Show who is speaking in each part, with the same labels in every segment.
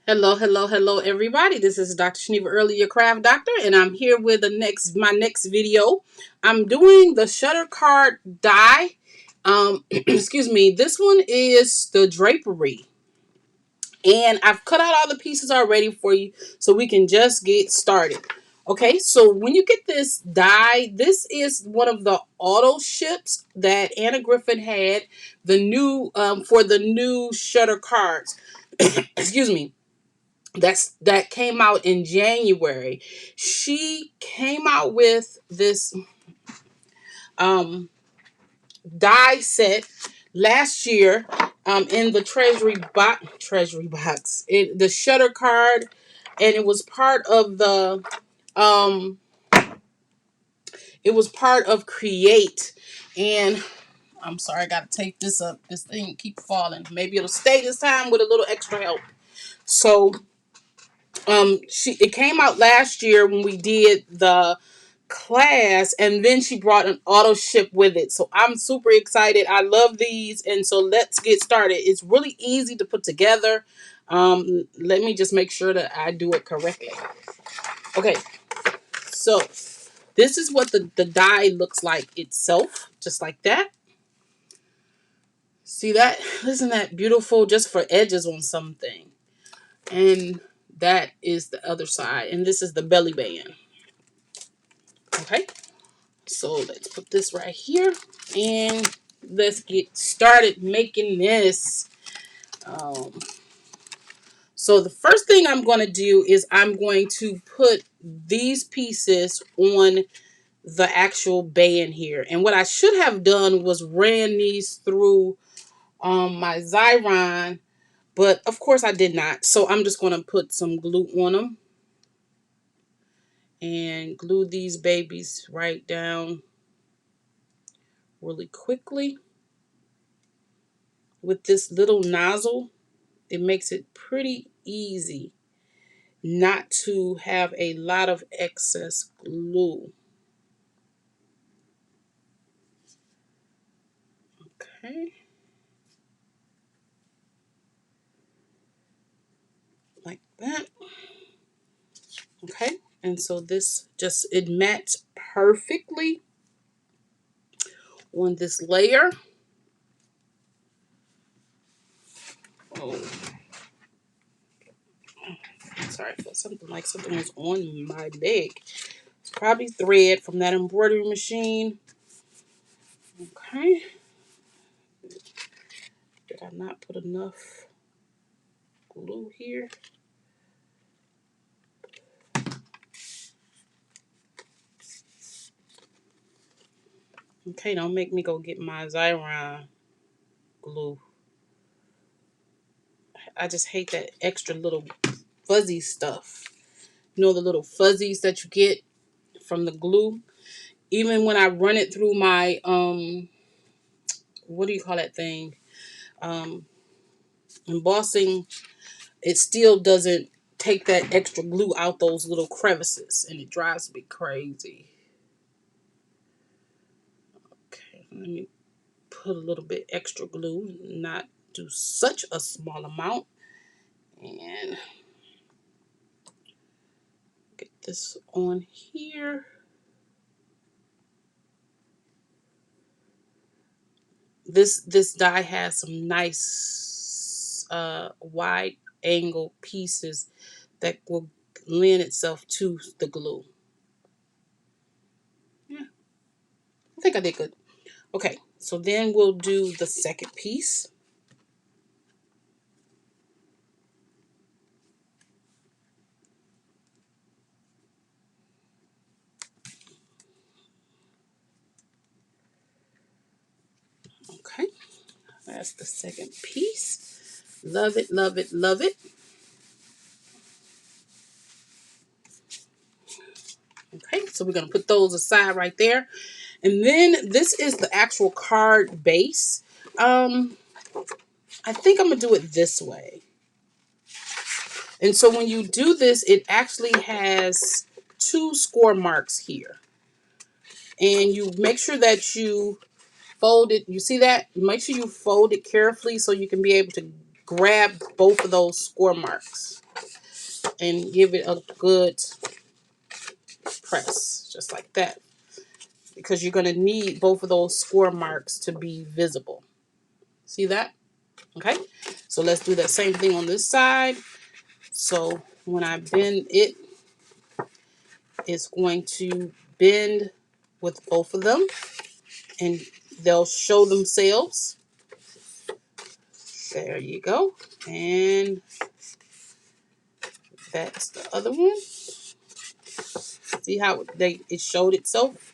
Speaker 1: Hello, hello, hello, everybody. This is Dr. Shaniva Early, your craft doctor, and I'm here with my next video. I'm doing the shutter card die. Excuse me. This one is the drapery, and I've cut out all the pieces already for you, so we can just get started. Okay, so when you get this die, this is one of the auto ships that Anna Griffin had the new for the new shutter cards. Excuse me, that came out in January. She came out with this um die set last year in the treasury box, the shutter card, and um it was part of Create. And I'm sorry, I gotta take this up. This thing keep falling. Maybe it'll stay this time with a little extra help. So it came out last year when we did the class, and then she brought an auto ship with it. So I'm super excited. I love these, and so let's get started. It's really easy to put together. Let me just make sure that I do it correctly. Okay, so this is what the die looks like itself, just like that. See that? Isn't that beautiful? Just for edges on something. And that is the other side, and this is the belly band. Okay, so let's put this right here and let's get started making this. Um, so the first thing I'm going to do is I'm going to put these pieces on the actual band here. And what I should have done was ran these through my Xyron, but of course I did not. So I'm just going to put some glue on them and glue these babies right down really quickly. With this little nozzle, it makes it pretty easy not to have a lot of excess glue. Okay. Like that. Okay. And so this it matched perfectly on this layer. Oh, sorry, I felt something like something was on my leg. It's probably thread from that embroidery machine. Okay. Did I not put enough glue here? Okay, don't make me go get my Xyron glue. I just hate that extra little fuzzy stuff. You know, the little fuzzies that you get from the glue. Even when I run it through my what do you call that thing? Um, Embossing, it still doesn't take that extra glue out those little crevices, and it drives me crazy. Okay, let me put a little bit extra glue, not do such a small amount, and get this on here. This die has some nice wide angle pieces that will lend itself to the glue. Yeah, I think I did good. Okay, so then we'll do the second piece. Okay, that's the second piece. Love it, love it, love it. Okay, so we're going to put those aside right there. And then this is the actual card base. I think I'm going to do it this way. And so when you do this, it actually has 2 score marks here. And you make sure that you fold it. You see that? Make sure you fold it carefully so you can be able to grab both of those score marks. and give it a good press, just like that, because you're going to need both of those score marks to be visible. See that? Okay, so let's do that same thing on this side. So when I bend it, it's going to bend with both of them, and they'll show themselves. There you go. And that's the other one. See how it showed itself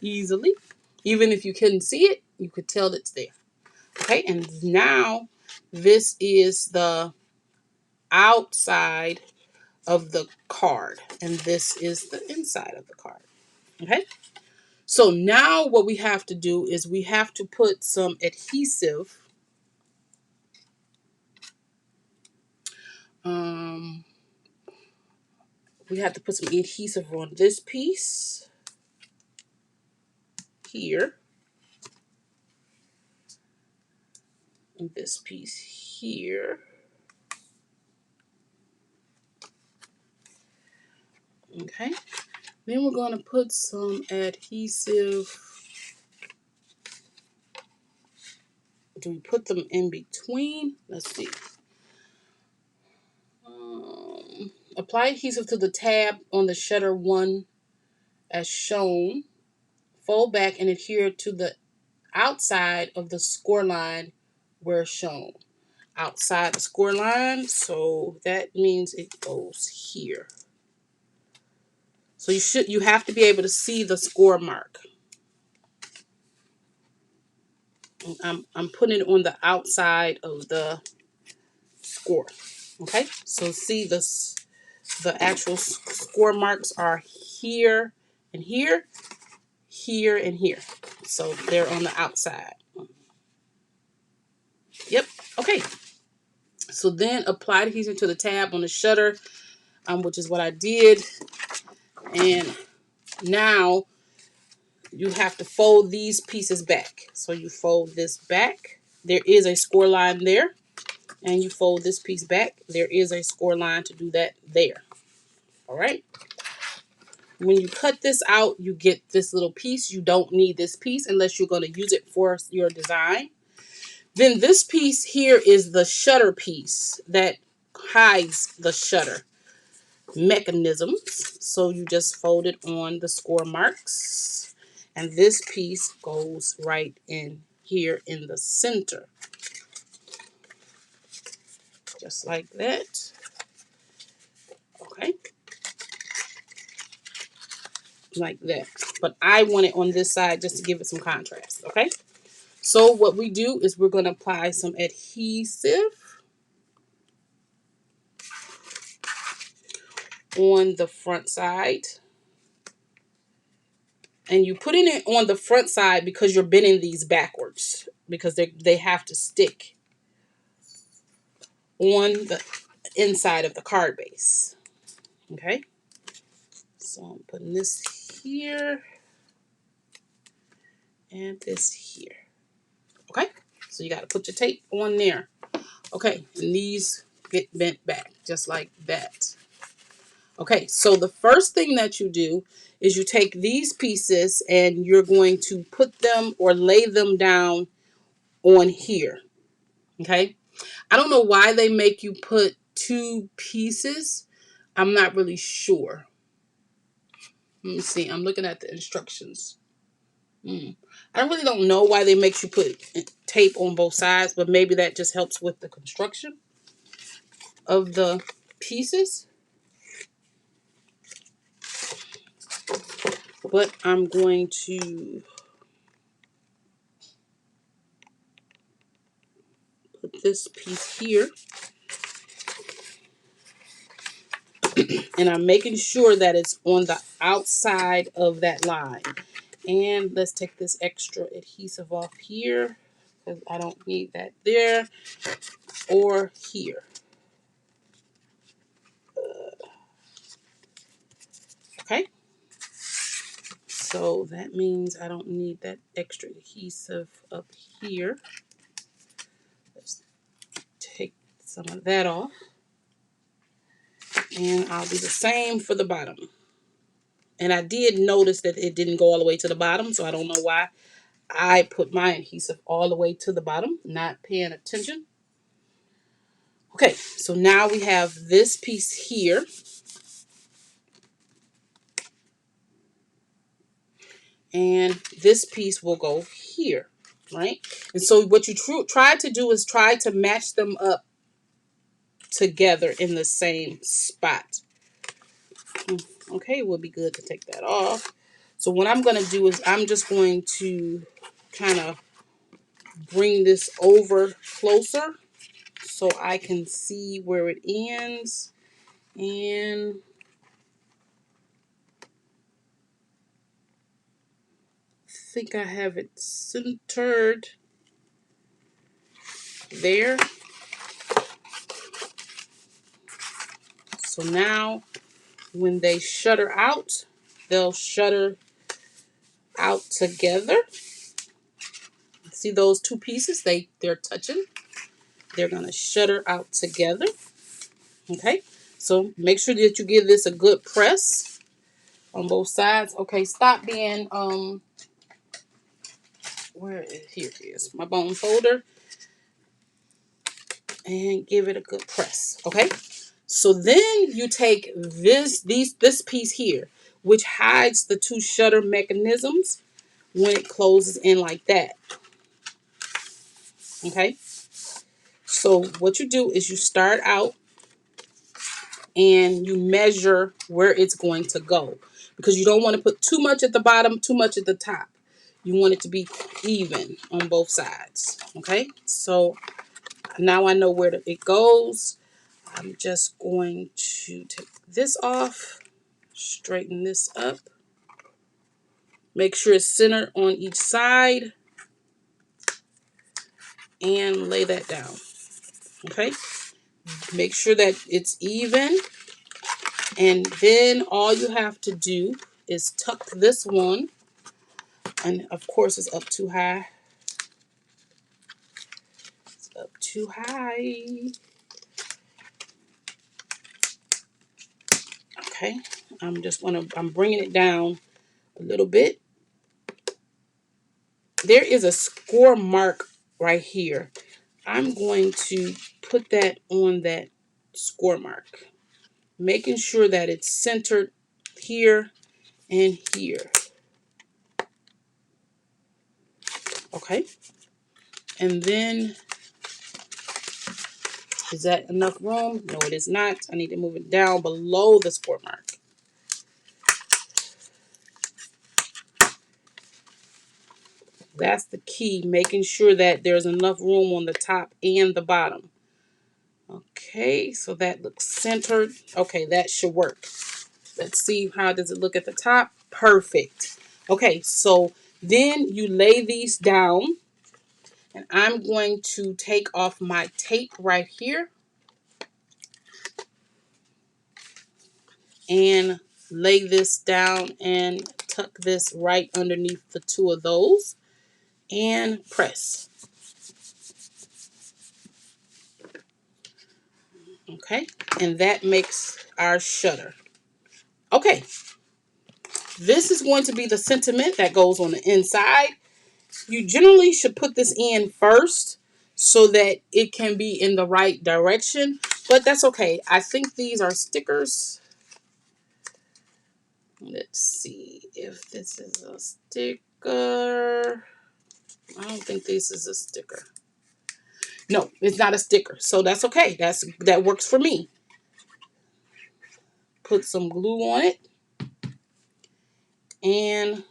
Speaker 1: easily? Even if you couldn't see it, you could tell it's there. Okay, and now this is the outside of the card, and this is the inside of the card. Okay, so now what we have to do is we have to put some adhesive. We have to put some adhesive on this piece here, and this piece here. Okay, then we're going to put some adhesive. Do we put them in between? Let's see. Apply adhesive to the tab on the shutter 1 as shown. Fold back and adhere to the outside of the score line where shown. Outside the score line, so that means it goes here. So you have to be able to see the score mark. I'm putting it on the outside of the score. Okay, so see the actual score marks are here and here, here and here. So they're on the outside. Yep. Okay. So then apply adhesive to the tab on the shutter, which is what I did. And now you have to fold these pieces back. So you fold this back. There is a score line there. And you fold this piece back. There is a score line to do that there. All right. When you cut this out, you get this little piece. You don't need this piece unless you're going to use it for your design. Then this piece here is the shutter piece that hides the shutter mechanisms. So you just fold it on the score marks. And this piece goes right in here in the center. Just like that. Okay. Like that. But I want it on this side just to give it some contrast. Okay. So what we do is we're going to apply some adhesive on the front side. And you put it on the front side because you're bending these backwards. Because they have to stick on the inside of the card base. Okay. So I'm putting this here. And this here. Okay. So you got to put your tape on there. Okay. And these get bent back just like that. Okay, so the first thing that you do is you take these pieces and you're going to put them or lay them down on here. Okay, I don't know why they make you put 2 pieces. I'm not really sure. Let me see. I'm looking at the instructions. I really don't know why they make you put tape on both sides, but maybe that just helps with the construction of the pieces. But I'm going to put this piece here. And I'm making sure that it's on the outside of that line. And let's take this extra adhesive off here because I don't need that there or here. Okay. So that means I don't need that extra adhesive up here. Let's take some of that off. And I'll do the same for the bottom. And I did notice that it didn't go all the way to the bottom, so I don't know why I put my adhesive all the way to the bottom, not paying attention. Okay, so now we have this piece here. And this piece will go here, right? And so what you try to do is try to match them up together in the same spot. Okay, it will be good to take that off. So what I'm going to do is I'm just going to kind of bring this over closer so I can see where it ends. And I think I have it centered there. So now when they shutter out, they'll shutter out together. See those two pieces? They're touching. They're going to shutter out together. Okay, so make sure that you give this a good press on both sides. Okay, stop being where is here it is, my bone folder, and give it a good press. Okay, so then you take this piece here, which hides the two shutter mechanisms when it closes in like that. Okay, so what you do is you start out and you measure where it's going to go, because you don't want to put too much at the bottom, too much at the top. You want it to be even on both sides. Okay, so now I know where it goes. I'm just going to take this off, straighten this up, make sure it's centered on each side, and lay that down. Okay, make sure that it's even, and then all you have to do is tuck this one, and of course it's up too high. It's up too high. Okay, I'm bringing it down a little bit. There is a score mark right here. I'm going to put that on that score mark, making sure that it's centered here and here. Okay, and then is that enough room? No, it is not. I need to move it down below the score mark. That's the key, making sure that there's enough room on the top and the bottom. Okay, so that looks centered. Okay, that should work. Let's see, how does it look at the top? Perfect. Okay, so then you lay these down, and I'm going to take off my tape right here and lay this down and tuck this right underneath the two of those and press. Okay, and that makes our shutter. Okay, this is going to be the sentiment that goes on the inside. You generally should put this in first so that it can be in the right direction, but that's okay. I think these are stickers. Let's see if this is a sticker. I don't think this is a sticker. No, it's not a sticker, so that's okay. That works for me. Put some glue on it and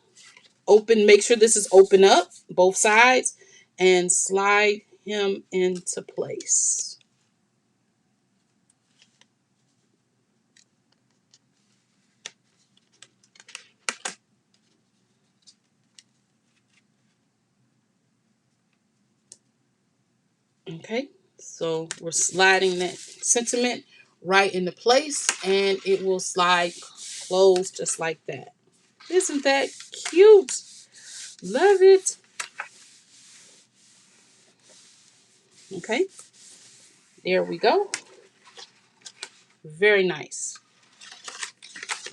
Speaker 1: make sure this is open up both sides and slide him into place. Okay, so we're sliding that sentiment right into place, and it will slide closed just like that. Isn't that cute? Love it. Okay, there we go. Very nice.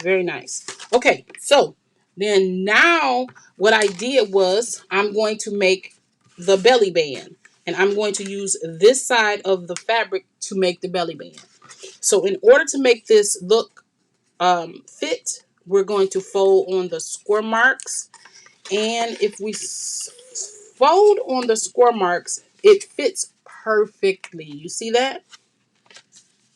Speaker 1: Very nice. Okay, so then now what I did was I'm going to make the belly band. And I'm going to use this side of the fabric to make the belly band. So in order to make this look fit, we're going to fold on the score marks. And if we fold on the score marks, it fits perfectly. You see that?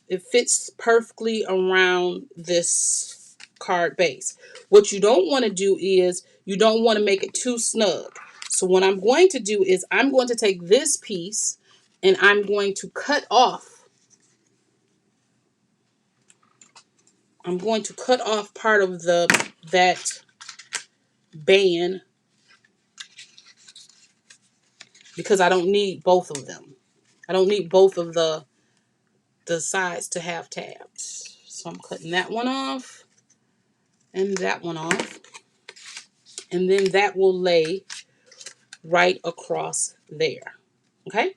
Speaker 1: It fits perfectly around this card base. What you don't want to do is you don't want to make it too snug. So what I'm going to do is I'm going to take this piece and I'm going to cut off. I'm going to cut off part of that band because I don't need both of them. I don't need both of the sides to have tabs. So I'm cutting that one off and that one off. And then that will lay right across there. Okay,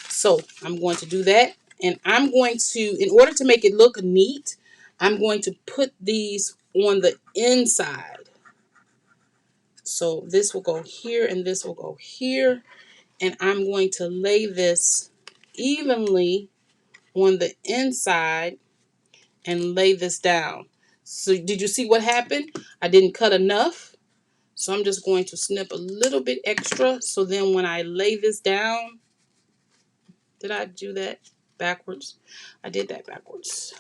Speaker 1: so I'm going to do that, and I'm going to, in order to make it look neat, I'm going to put these on the inside. So this will go here and this will go here, and I'm going to lay this evenly on the inside and lay this down. So did you see what happened? I didn't cut enough. So I'm just going to snip a little bit extra. So then when I lay this down, did I do that backwards? I did that backwards.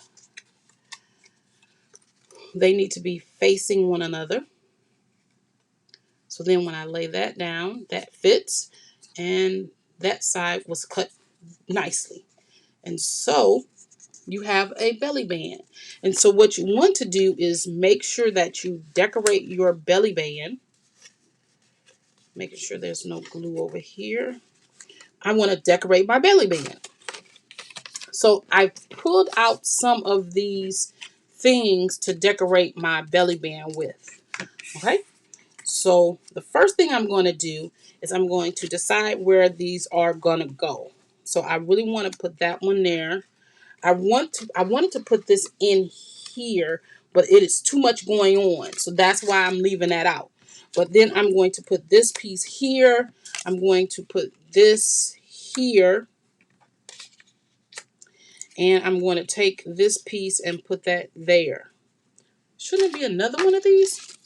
Speaker 1: They need to be facing one another. So then when I lay that down, that fits. And that side was cut nicely. And so you have a belly band. And so what you want to do is make sure that you decorate your belly band. Making sure there's no glue over here. I want to decorate my belly band. So I pulled out some of these things to decorate my belly band with. Okay. So the first thing I'm going to do is I'm going to decide where these are going to go. So I really want to put that one there. I wanted to put this in here, but it is too much going on. So that's why I'm leaving that out. But then I'm going to put this piece here. I'm going to put this here. And I'm going to take this piece and put that there. Shouldn't it be another one of these?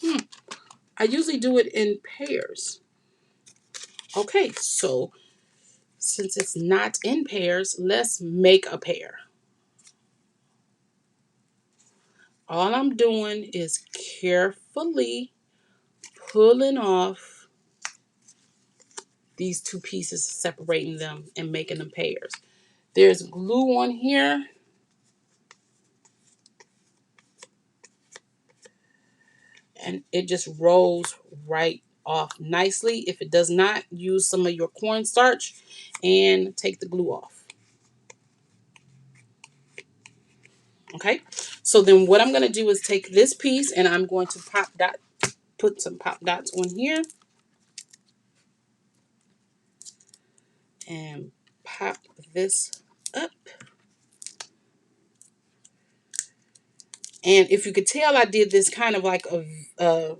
Speaker 1: I usually do it in pairs. Okay, so since it's not in pairs, let's make a pair. All I'm doing is carefully pulling off these two pieces, separating them and making them pairs. There's glue on here. And it just rolls right off nicely. If it does not, use some of your cornstarch and take the glue off. Okay, so then what I'm going to do is take this piece and I'm going to put some pop dots on here and pop this up. And if you could tell, I did this kind of like a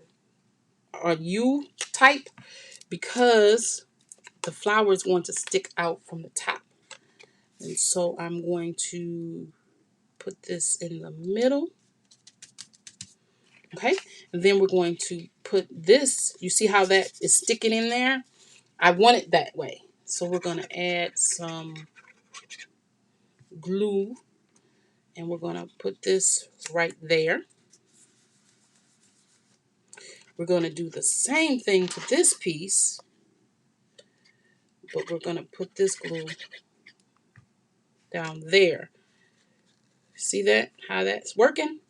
Speaker 1: U type because the flower is going to stick out from the top. And so I'm going to put this in the middle. Okay, and then we're going to put this. You see how that is sticking in there? I want it that way. So we're going to add some glue and we're going to put this right there. We're going to do the same thing to this piece, but we're going to put this glue down there. See that? How that's working?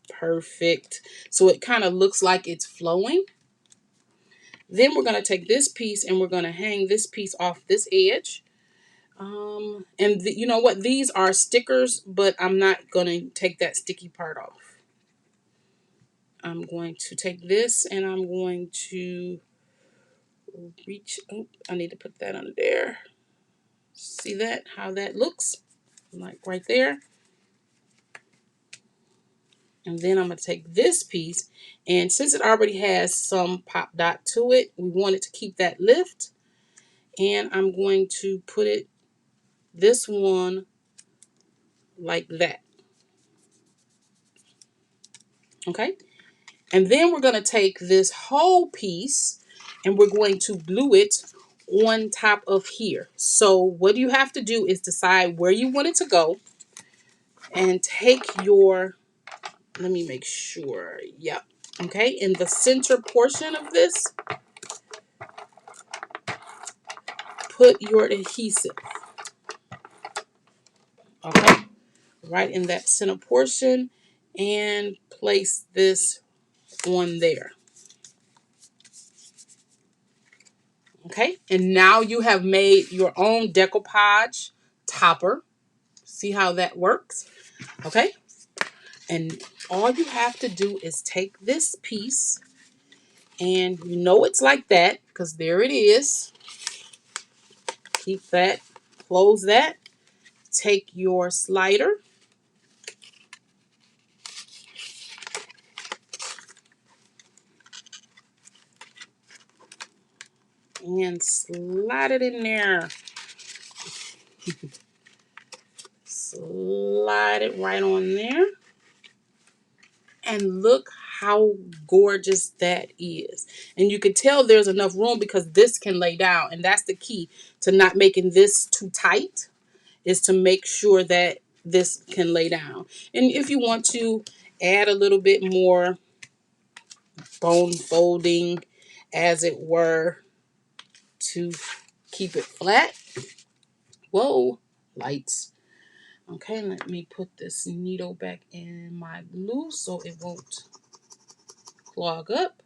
Speaker 1: Perfect. So it kind of looks like it's flowing. Then we're going to take this piece and we're going to hang this piece off this edge. And you know what? These are stickers, but I'm not going to take that sticky part off. I'm going to take this and I'm going to reach. Oh, I need to put that under there. See that? How that looks? Like right there. And then I'm going to take this piece, and since it already has some pop dot to it, we want it to keep that lift. And I'm going to put it, this one, like that. Okay? And then we're going to take this whole piece and we're going to glue it on top of here. So what you have to do is decide where you want it to go, and take your, let me make sure, yep. Okay, in the center portion of this, put your adhesive. Okay, right in that center portion, and place this on there. Okay, and now you have made your own decoupage topper. See how that works? Okay, and all you have to do is take this piece, and you know it's like that because there it is. Keep that, close that. Take your slider and slide it in there. Slide it right on there. And look how gorgeous that is. And you can tell there's enough room because this can lay down. And that's the key to not making this too tight, is to make sure that this can lay down. And if you want to add a little bit more bone folding, as it were, to keep it flat. Whoa, lights. Okay, let me put this needle back in my glue so it won't clog up.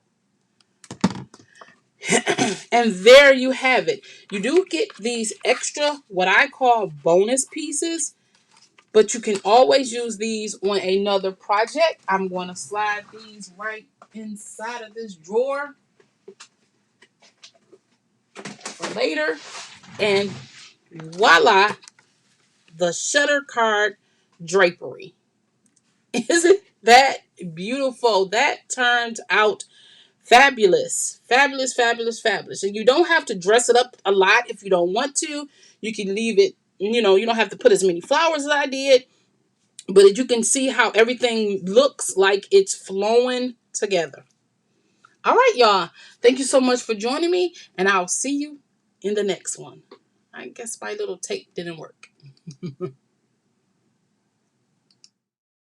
Speaker 1: And there you have it. You do get these extra, what I call bonus pieces, but you can always use these on another project. I'm going to slide these right inside of this drawer for later. And voila, the shutter card drapery. Isn't that beautiful? That turned out fabulous. Fabulous, fabulous, fabulous. And you don't have to dress it up a lot if you don't want to. You can leave it, you don't have to put as many flowers as I did. But you can see how everything looks like it's flowing together. All right, y'all. Thank you so much for joining me. And I'll see you in the next one. I guess my little tape didn't work.